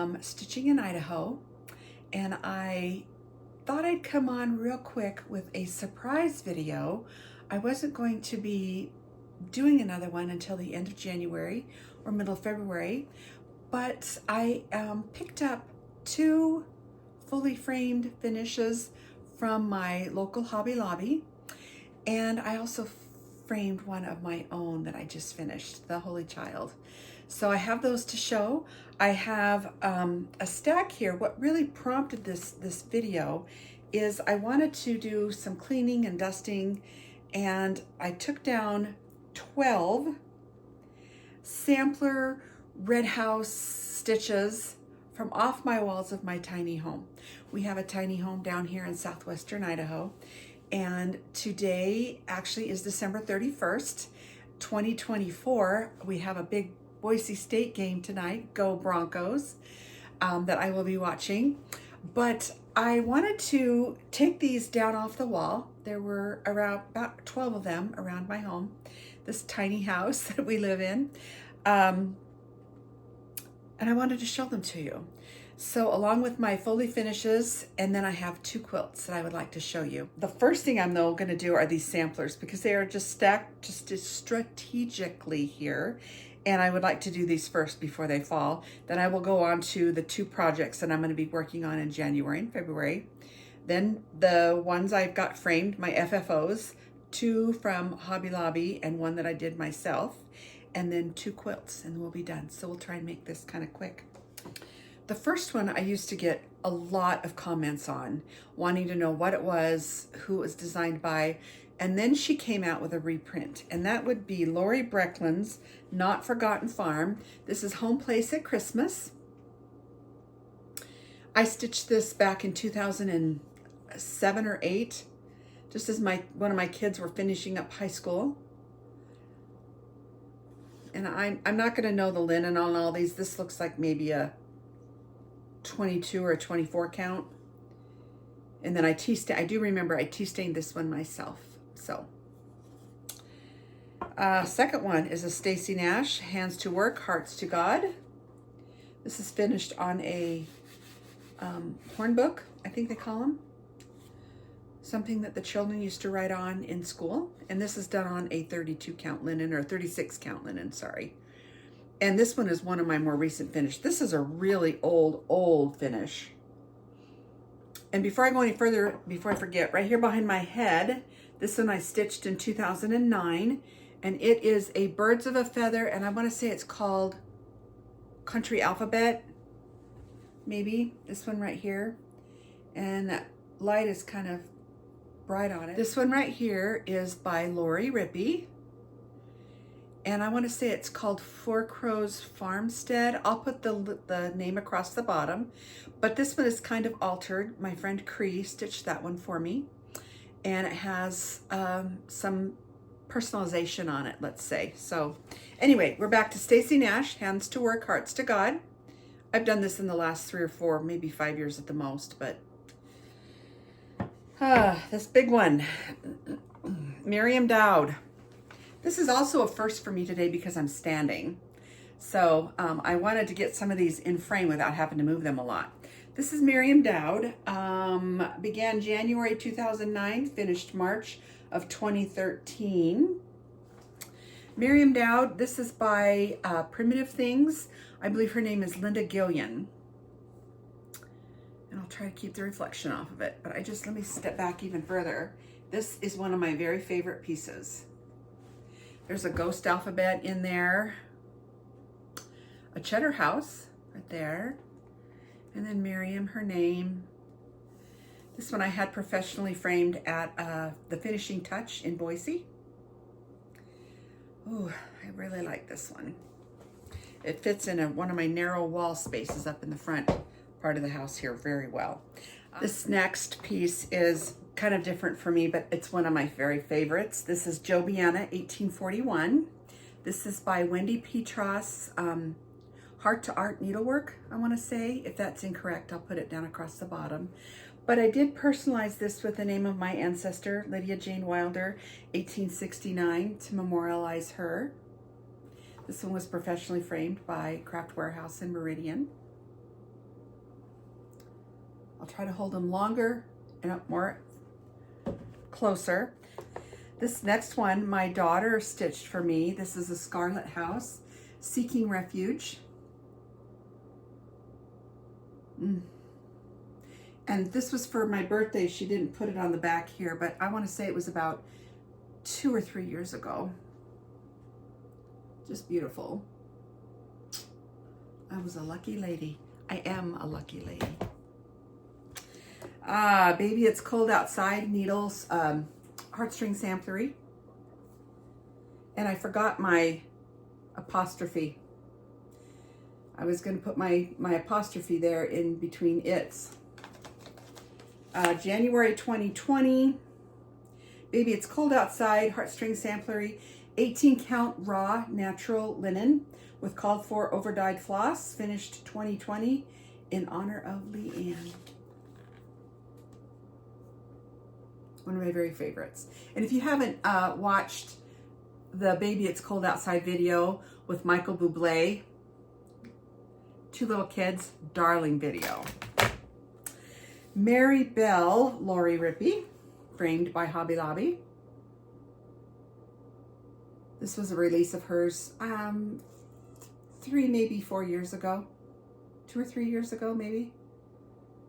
from Stitchinginidaho, and I thought I'd come on real quick with a surprise video. I wasn't going to be doing another one until the end of January or middle of February, but I picked up 2 fully framed finishes from my local Hobby Lobby, and I also framed one of my own that I just finished, the Holy Child. So I have those to show. I have a stack here. What really prompted this video is I wanted to do some cleaning and dusting, and I took down 12 sampler Red House stitches from off my walls of my tiny home. We have a tiny home down here in southwestern Idaho, and today actually is December 31st, 2024. We have a big Boise State game tonight, go Broncos, that I will be watching. But I wanted to take these down off the wall. There were around about 12 of them around my home, this tiny house that we live in. And I wanted to show them to you. So along with my Foley finishes, and then I have 2 quilts that I would like to show you. The first thing I'm though gonna do are these samplers, because they are just stacked just strategically here. And I would like to do these first before they fall. Then I will go on to the 2 projects that I'm gonna be working on in January and February. Then the ones I've got framed, my FFOs, 2 from Hobby Lobby and 1 that I did myself. And then 2 quilts, and we'll be done. So we'll try and make this kind of quick. The first one I used to get a lot of comments on, wanting to know what it was, who it was designed by, and then she came out with a reprint, and that would be Lori Breckland's Not Forgotten Farm. This is Home Place at Christmas. I stitched this back in 2007 or 8, just as one of my kids were finishing up high school. And I'm not going to know the linen on all these. This looks like maybe a 22 or a 24 count. And then I do remember I tea stained this one myself. So second one is a Stacy Nash, Hands to Work, Hearts to God. This is finished on a horn book, I think they call them. Something that the children used to write on in school. And this is done on a 32 count linen, or 36 count linen, sorry. And this one is one of my more recent finish. This is a really old finish. And before I go any further, before I forget, right here behind my head, this one I stitched in 2009, and it is a Birds of a Feather, and I want to say it's called Country Alphabet, maybe, this one right here. And that light is kind of bright on it. This one right here is by Lori Rippey, and I want to say it's called Four Crows Farmstead. I'll put the name across the bottom, but this one is kind of altered. My friend Cree stitched that one for me, and it has some personalization on it, let's say. So anyway, we're back to Stacy Nash, Hands to Work, Hearts to God. I've done this in the last 3 or 4, maybe 5 years at the most, but this big one, Miriam Dowd. This is also a first for me today because I'm standing. So I wanted to get some of these in frame without having to move them a lot. This is Miriam Dowd. Began January 2009, finished March of 2013. Miriam Dowd, this is by Primitive Things. I believe her name is Linda Gillian. And I'll try to keep the reflection off of it, but let me step back even further. This is one of my very favorite pieces. There's a ghost alphabet in there, a cheddar house right there, and then Miriam, her name. This one I had professionally framed at the Finishing Touch in Boise. Ooh, I really like this one. It fits in one of my narrow wall spaces up in the front part of the house here very well. This next piece is kind of different for me, but it's one of my very favorites. This is Jobiana 1841. This is by Wendy Petros, Heart to Art Needlework, I want to say. If that's incorrect, I'll put it down across the bottom. But I did personalize this with the name of my ancestor, Lydia Jane Wilder, 1869, to memorialize her. This one was professionally framed by Craft Warehouse in Meridian. I'll try to hold them longer and up more closer. This next one, my daughter stitched for me. This is a Scarlet House, Seeking Refuge. And this was for my birthday. She didn't put it on the back here, but I want to say it was about 2 or 3 years ago. Just beautiful. I was a lucky lady. I am a lucky lady. Baby, It's Cold Outside, Needles, Heartstring Samplery. And I forgot my apostrophe. I was going to put my apostrophe there in between its. January 2020, Baby, It's Cold Outside, Heartstring Samplery, 18 count raw natural linen with called for overdyed floss, finished 2020 in honor of Leanne. One of my very favorites. And if you haven't watched the Baby, It's Cold Outside video with Michael Bublé, 2 little kids, darling video. Mary Bell, Lori Rippey, framed by Hobby Lobby. This was a release of hers 3, maybe 4 years ago. 2 or 3 years ago, maybe.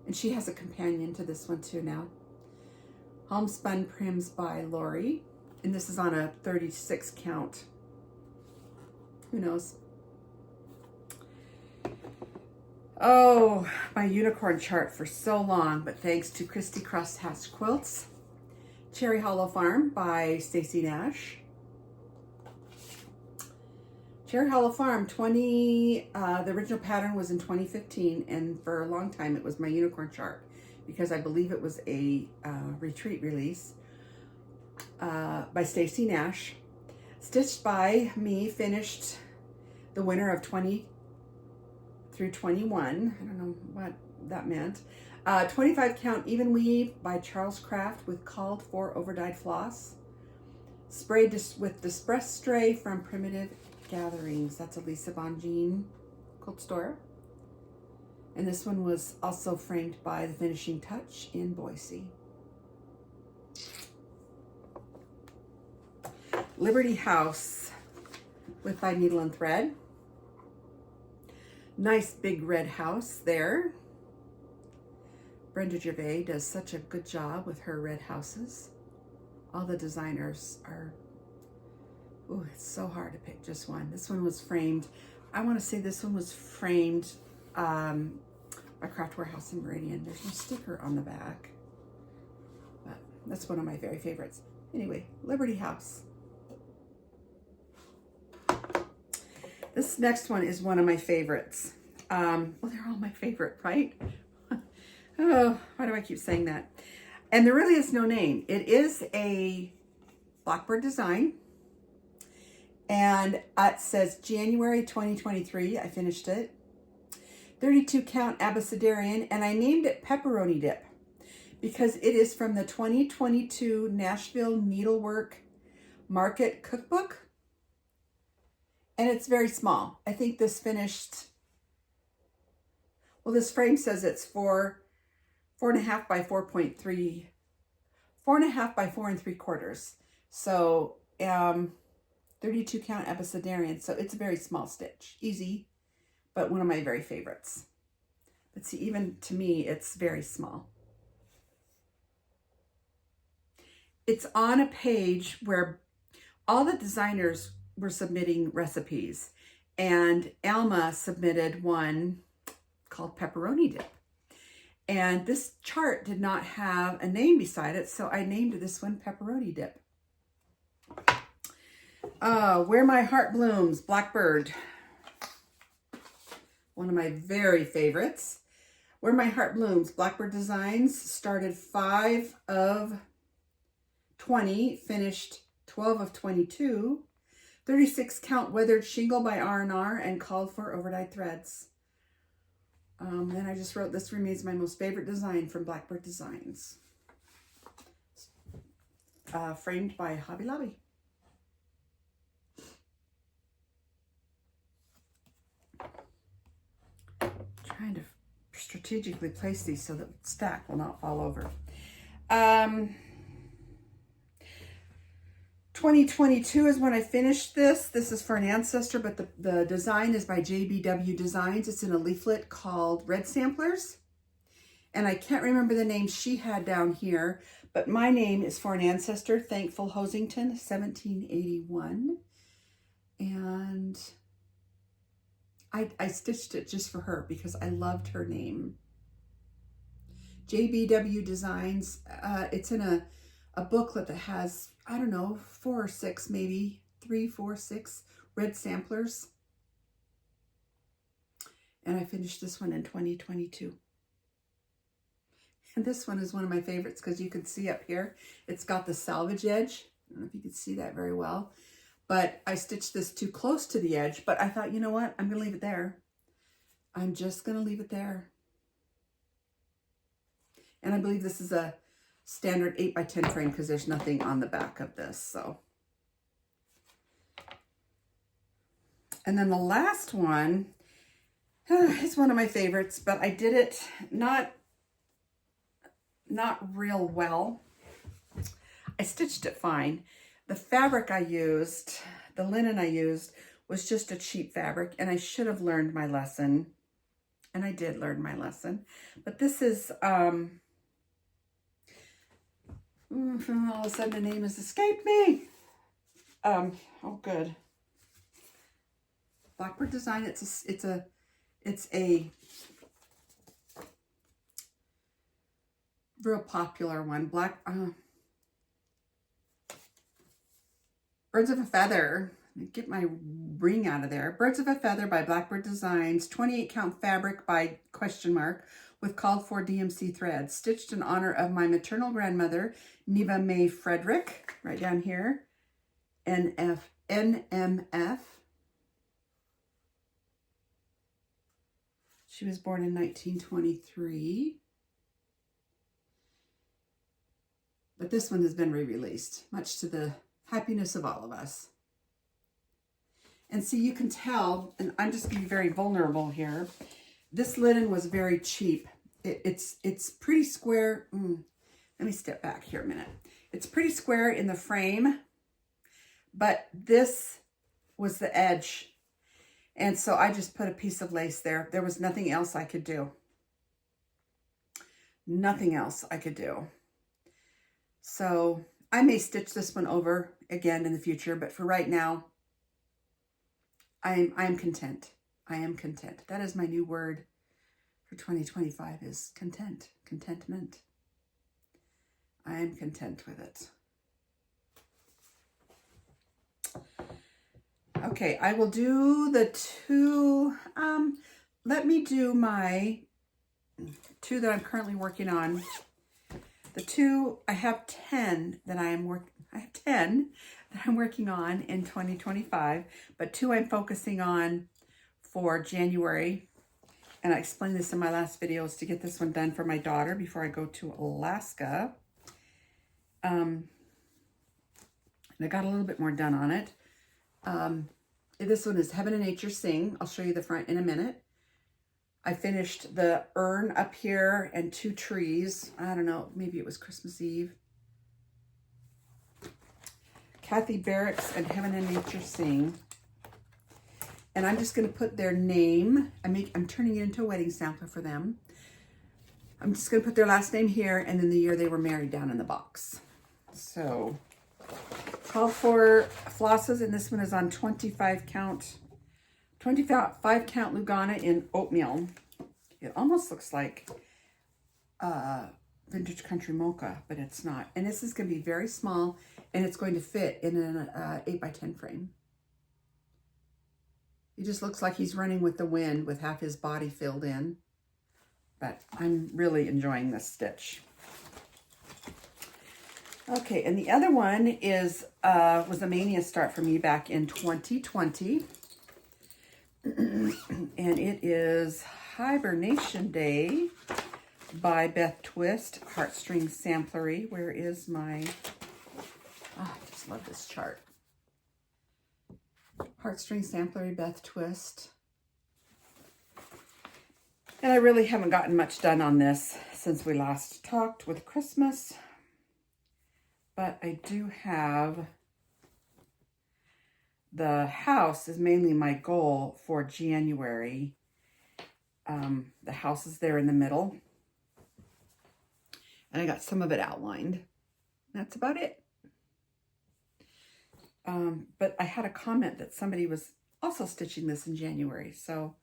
And she has a companion to this one too now. Homespun Prims by Lori. And this is on a 36 count. Who knows? Oh, my unicorn chart for so long, but thanks to Christy Crust Hatch Quilts. Cherry Hollow Farm by Stacy Nash. Cherry Hollow Farm, the original pattern was in 2015, and for a long time it was my unicorn chart because I believe it was a retreat release by Stacy Nash. Stitched by me, finished the winter of 20 through 21. I don't know what that meant. 25 count even weave by Charles Craft with called for overdyed floss. Sprayed with Distress Stray from Primitive Gatherings. That's a Lisa Bonjean quilt store. And this one was also framed by The Finishing Touch in Boise. Liberty House with by Needle and Thread. Nice big red house there. Brenda Gervais does such a good job with her red houses. All the designers are, oh, it's so hard to pick just one. This one was framed, I want to say this one was framed by Craft Warehouse in Meridian. There's no sticker on the back, but that's one of my very favorites. Anyway, Liberty House. This next one is one of my favorites. Well, they're all my favorite, right? Oh, why do I keep saying that? And there really is no name. It is a Blackbird design. And it says January 2023. I finished it. 32 count Abecedarian. And I named it Pepperoni Dip because it is from the 2022 Nashville Needlework Market Cookbook. And it's very small. I think this finished, well, this frame says it's 4.5 by 4.3, 4.5 by 4 3/4. So 32 count Abecedarian. So it's a very small stitch. Easy, but one of my very favorites. But see, even to me, it's very small. It's on a page where all the designers were submitting recipes, and Alma submitted one called Pepperoni Dip. And this chart did not have a name beside it, so I named this one Pepperoni Dip. Where My Heart Blooms, Blackbird. One of my very favorites. Where My Heart Blooms, Blackbird Designs, started 5 of 20, finished 12 of 22. 36 count Weathered Shingle by R&R and called for overdyed threads. Then I just wrote, this remains my most favorite design from Blackbird Designs. Framed by Hobby Lobby. Trying to strategically place these so that stack will not fall over. 2022 is when I finished this. This is for an ancestor, but the design is by JBW Designs. It's in a leaflet called Red Samplers. And I can't remember the name she had down here, but my name is for an ancestor, Thankful Hosington, 1781. And I stitched it just for her because I loved her name. JBW Designs, it's in a booklet that has, I don't know, 4 or 6, maybe 3, 4, 6 red samplers. And I finished this one in 2022. And this one is one of my favorites because you can see up here, it's got the salvage edge. I don't know if you can see that very well, but I stitched this too close to the edge, but I thought, you know what? I'm going to leave it there. I'm just going to leave it there. And I believe this is a standard 8x10 frame because there's nothing on the back of this. So, and then the last one is one of my favorites, but I did it not real well. I stitched it fine. The fabric I used, the linen I used, was just a cheap fabric, and I should have learned my lesson. And I did learn my lesson. But this is, all of a sudden the name has escaped me. Oh, good. Blackbird Design. It's a real popular one. Birds of a Feather. Let me get my ring out of there. Birds of a Feather by Blackbird Designs. 28 count fabric by ? With called for DMC threads. Stitched in honor of my maternal grandmother, Neva May Frederick. Right down here. NMF. She was born in 1923. But this one has been re-released, much to the happiness of all of us. And see, you can tell, and I'm just going to be very vulnerable here, this linen was very cheap. It's pretty square. Let me step back here a minute. It's pretty square in the frame, but this was the edge. And so I just put a piece of lace there. There was nothing else I could do. Nothing else I could do. So I may stitch this one over again in the future, but for right now, I am content. I am content. That is my new word for 2025 is content, contentment. I am content with it. Okay, I will do the two, let me do my two that I'm currently working on. The two, I have 10 that I'm working on in 2025, but 2 I'm focusing on for January. And I explained this in my last videos to get this one done for my daughter before I go to Alaska. And I got a little bit more done on it. This one is Heaven and Nature Sing. I'll show you the front in a minute. I finished the urn up here and 2 trees. I don't know, maybe it was Christmas Eve. Kathy Barracks and Heaven and Nature Sing. And I'm just going to put their name. I'm turning it into a wedding sampler for them. I'm just going to put their last name here and then the year they were married down in the box. So, called for flosses, and this one is on 25 count Lugana in oatmeal. It almost looks like Vintage Country Mocha, but it's not. And this is going to be very small, and it's going to fit in an 8x10 frame. He just looks like he's running with the wind with half his body filled in. But I'm really enjoying this stitch. Okay, and the other one is was a mania start for me back in 2020. And it is Hibernation Day by Beth Twist, Heartstring Samplery. Where is my... Oh, I just love this chart. Heartstring Samplery, Beth Twist. And I really haven't gotten much done on this since we last talked with Christmas. But I do have, the house is mainly my goal for January. The house is there in the middle. And I got some of it outlined. That's about it. But I had a comment that somebody was also stitching this in January. So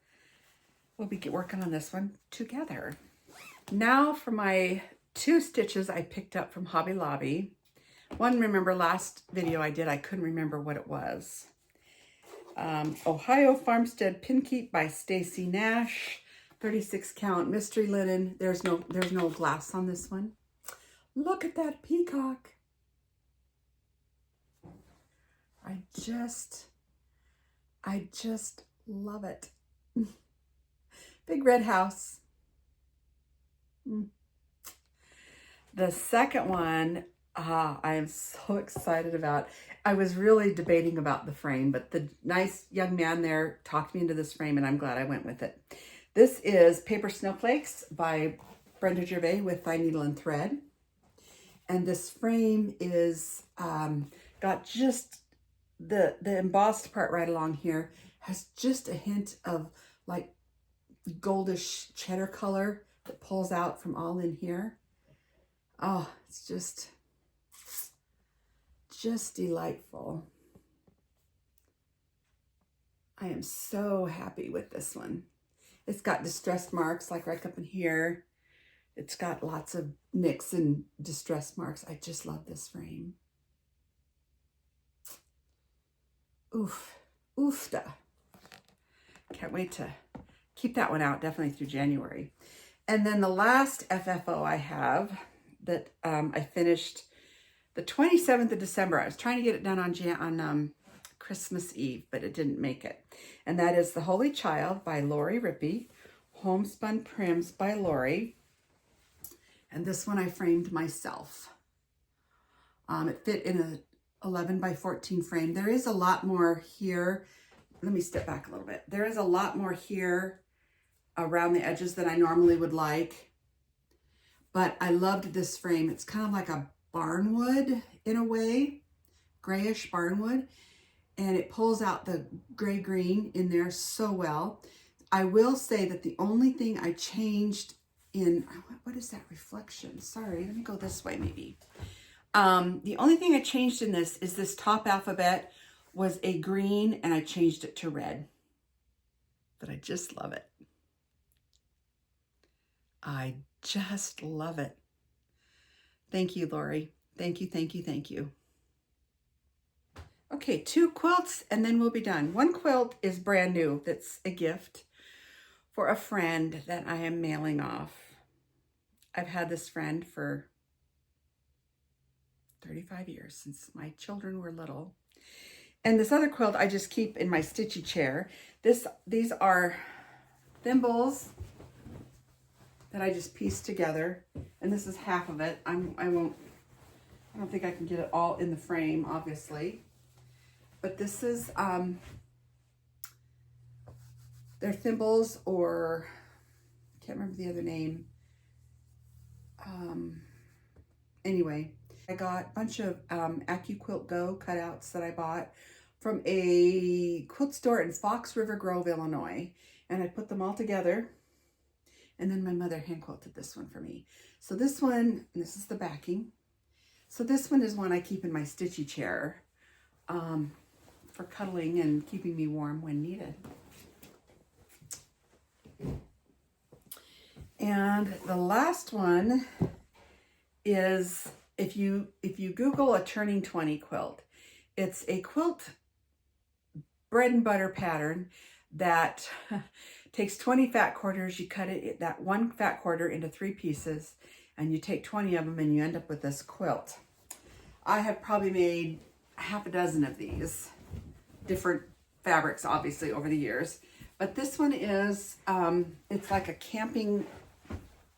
we'll be working on this one together. Now for my 2 stitches I picked up from Hobby Lobby. One, remember last video I did, I couldn't remember what it was. Ohio Farmstead Pin Keep by Stacy Nash. 36 count mystery linen. There's no glass on this one. Look at that peacock. I just love it. Big red house. The second one, I am so excited about. I was really debating about the frame, but the nice young man there talked me into this frame, and I'm glad I went with it. This is Paper Snowflakes by Brenda Gervais with Fine Needle and Thread. And this frame is got just the embossed part right along here has just a hint of like goldish cheddar color that pulls out from all in here. Oh, it's just delightful. I am so happy with this one. It's got distress marks like right up in here. It's got lots of nicks and distress marks. I just love this frame. Oof, oofda. Can't wait to keep that one out definitely through January. And then the last FFO I have that I finished the 27th of December. I was trying to get it done on Christmas Eve, but it didn't make it. And that is The Holy Child by Lori Rippey, Homespun Prims by Lori. And this one I framed myself. It fit in a 11 by 14 frame. There is a lot more here. Let me step back a little bit. There is a lot more here around the edges than I normally would like. But I loved this frame. It's kind of like a barnwood in a way, grayish barnwood. And it pulls out the gray green in there so well. I will say that the only thing I changed in, what is that reflection? Sorry, let me go this way maybe. The only thing I changed in this is this top alphabet was a green and I changed it to red. But I just love it. I just love it. Thank you, Lori. Thank you, thank you, thank you. Okay, 2 quilts and then we'll be done. One quilt is brand new. That's a gift for a friend that I am mailing off. I've had this friend for 35 years, since my children were little. And this other quilt I just keep in my stitchy chair. These are thimbles that I just pieced together. And this is half of it. I don't think I can get it all in the frame, obviously. But this is, they're thimbles, or can't remember the other name. Anyway, I got a bunch of AccuQuilt Go cutouts that I bought from a quilt store in Fox River Grove, Illinois. And I put them all together. And then my mother hand quilted this one for me. So this one, and this is the backing. So this one is one I keep in my stitchy chair for cuddling and keeping me warm when needed. And the last one is, if you Google a Turning 20 quilt, it's a quilt bread and butter pattern that takes 20 fat quarters. You cut it, that one fat quarter, into 3 pieces, and you take 20 of them and you end up with this quilt. I have probably made half a dozen of these different fabrics, obviously, over the years. But this one is, it's like a camping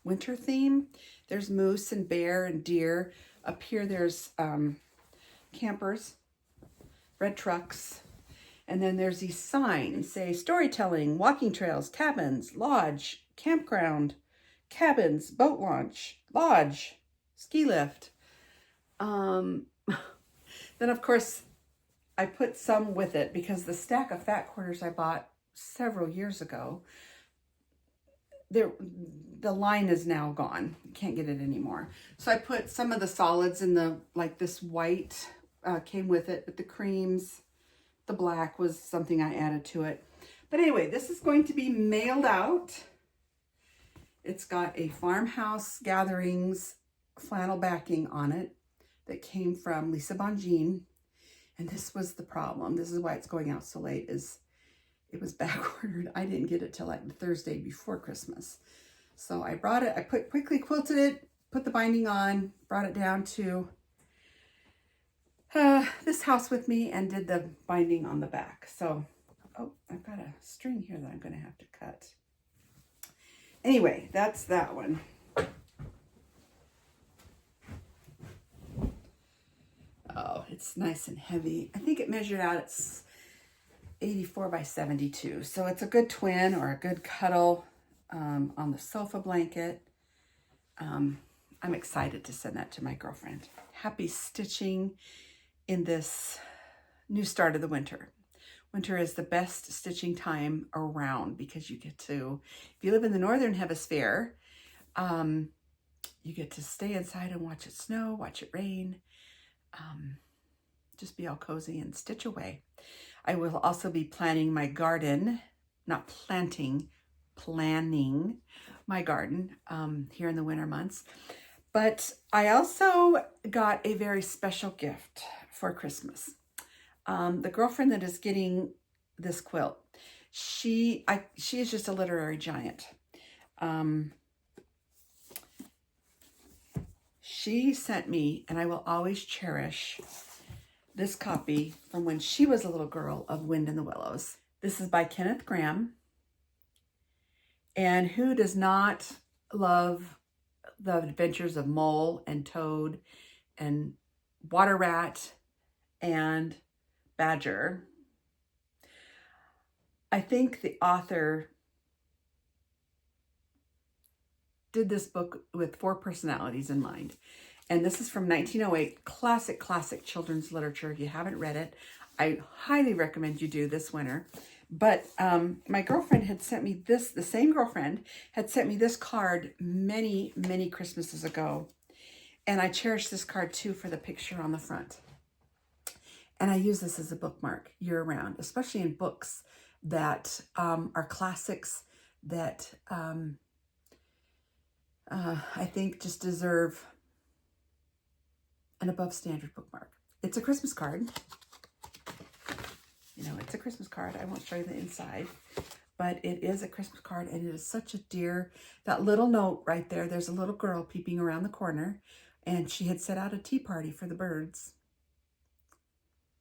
winter theme. There's moose and bear and deer. Up here there's campers, red trucks. And then there's these signs, say storytelling, walking trails, cabins, lodge, campground, cabins, boat launch, lodge, ski lift. Then of course I put some with it because the stack of fat quarters I bought several years ago, the line is now gone. You can't get it anymore. So I put some of the solids in the, like this white came with it, but the creams, the black was something I added to it. But anyway, this is going to be mailed out. It's got a Farmhouse Gatherings flannel backing on it that came from Lisa Bonjean. And this was the problem. This is why it's going out so late, is it was back ordered. I didn't get it till like the Thursday before Christmas. So I brought it, I quickly quilted it, put the binding on, brought it down to this house with me and did the binding on the back. So, oh, I've got a string here that I'm going to have to cut. Anyway, that's that one. Oh, it's nice and heavy. I think it measured out, it's 84 by 72. So it's a good twin or a good cuddle on the sofa blanket. I'm excited to send that to my girlfriend. Happy stitching in this new start of the winter. Winter is the best stitching time around because you get to, if you live in the Northern Hemisphere, you get to stay inside and watch it snow, watch it rain, just be all cozy and stitch away. I will also be planning my garden, not planting, planning my garden here in the winter months. But I also got a very special gift for Christmas. The girlfriend that is getting this quilt, she is just a literary giant. She sent me, and I will always cherish this copy from when she was a little girl, of Wind in the Willows. This is by Kenneth Grahame. And who does not love the adventures of Mole and Toad and Water Rat and Badger? I think the author did this book with 4 personalities in mind. And this is from 1908, classic children's literature. If you haven't read it, I highly recommend you do this winter. But my girlfriend had sent me this, the same girlfriend had sent me this card many Christmases ago. And I cherish this card too for the picture on the front. And I use this as a bookmark year round, especially in books that are classics that I think just deserve an above standard bookmark. It's a Christmas card. You know, it's a Christmas card. I won't show you the inside, but it is a Christmas card, and it is such a dear, that little note right there, there's a little girl peeping around the corner, and she had set out a tea party for the birds.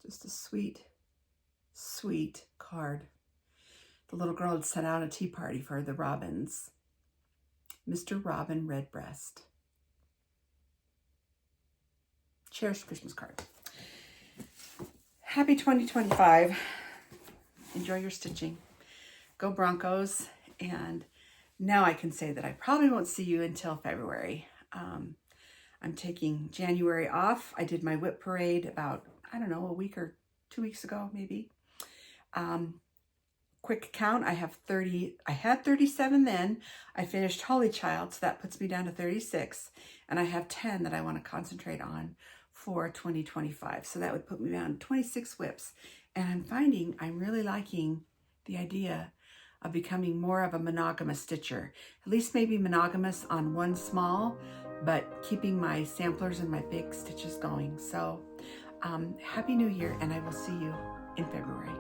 Just a sweet, sweet card. The little girl had set out a tea party for the robins. Mr. Robin Redbreast. Cherished Christmas card. Happy 2025. Enjoy your stitching. Go Broncos. And now I can say that I probably won't see you until February. I'm taking January off. I did my whip parade about, I don't know, a week or 2 weeks ago, maybe. Quick count, I had 37 then. I finished Holy Child, so that puts me down to 36. And I have 10 that I want to concentrate on for 2025. So that would put me down 26 whips. And I'm finding I'm really liking the idea of becoming more of a monogamous stitcher. At least maybe monogamous on one small, but keeping my samplers and my big stitches going. So happy New Year, and I will see you in February.